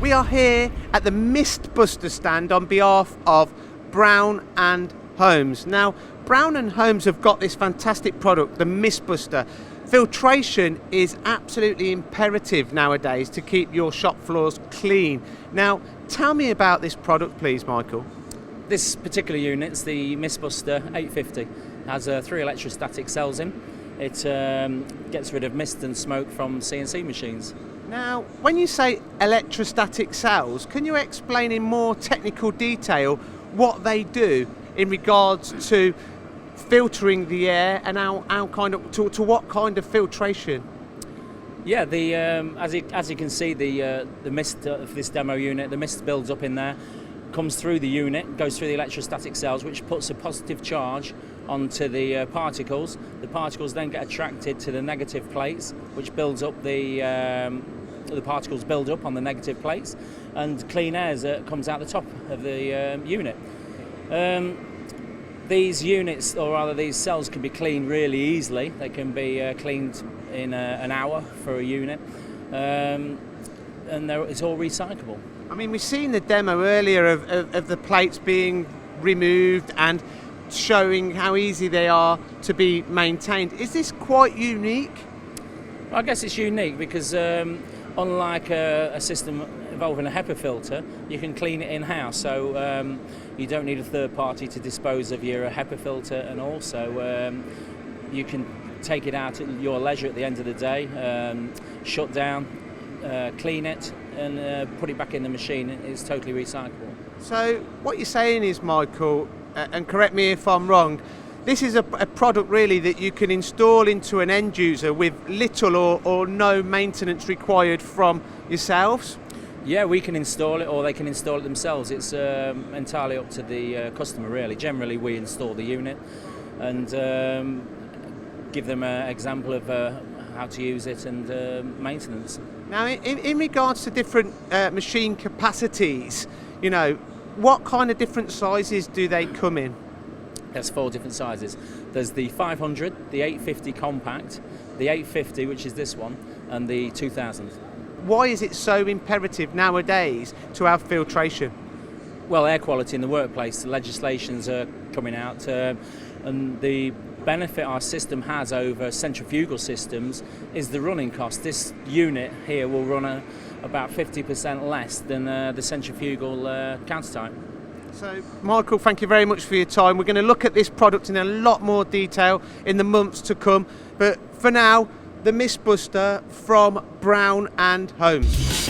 We are here at the MistBuster stand on behalf of Brown and Holmes. Now, Brown and Holmes have got this fantastic product, the MistBuster. Filtration is absolutely imperative nowadays to keep your shop floors clean. Now, tell me about this product, please, Michael. This particular unit's the MistBuster 850. It has 3 electrostatic cells in. It gets rid of mist and smoke from CNC machines. Now, when you say electrostatic cells, can you explain in more technical detail what they do in regards to filtering the air and how kind of to what kind of filtration? Yeah, as you can see, the mist of this demo unit, the mist builds up in there, comes through the unit, goes through the electrostatic cells, which puts a positive charge onto the particles. The particles then get attracted to the negative plates, which builds up the particles build up on the negative plates, and clean air comes out the top of the unit. These units, or rather these cells, can be cleaned really easily. They can be cleaned in an hour for a unit, and it's all recyclable. I mean, we've seen the demo earlier of the plates being removed and showing how easy they are to be maintained. Is this quite unique? I guess it's unique because unlike a system involving a HEPA filter, you can clean it in-house, so you don't need a third party to dispose of your HEPA filter, and also you can take it out at your leisure at the end of the day, shut down, clean it, and put it back in the machine. It's totally recyclable. So what you're saying is, Michael, and correct me if I'm wrong, this is a product really that you can install into an end user with little or no maintenance required from yourselves? Yeah, we can install it, or they can install it themselves. It's entirely up to the customer, really. Generally, we install the unit and give them an example of how to use it and maintenance. Now, in regards to different machine capacities, you know, what kind of different sizes do they come in? There's 4 different sizes. There's the 500, the 850 compact, the 850, which is this one, and the 2000. Why is it so imperative nowadays to have filtration? Well, air quality in the workplace, the legislations are coming out, and the benefit our system has over centrifugal systems is the running cost. This unit here will run about 50% less than the centrifugal countertop. So, Michael, thank you very much for your time. We're going to look at this product in a lot more detail in the months to come, but for now, the MistBuster from Brown and Holmes.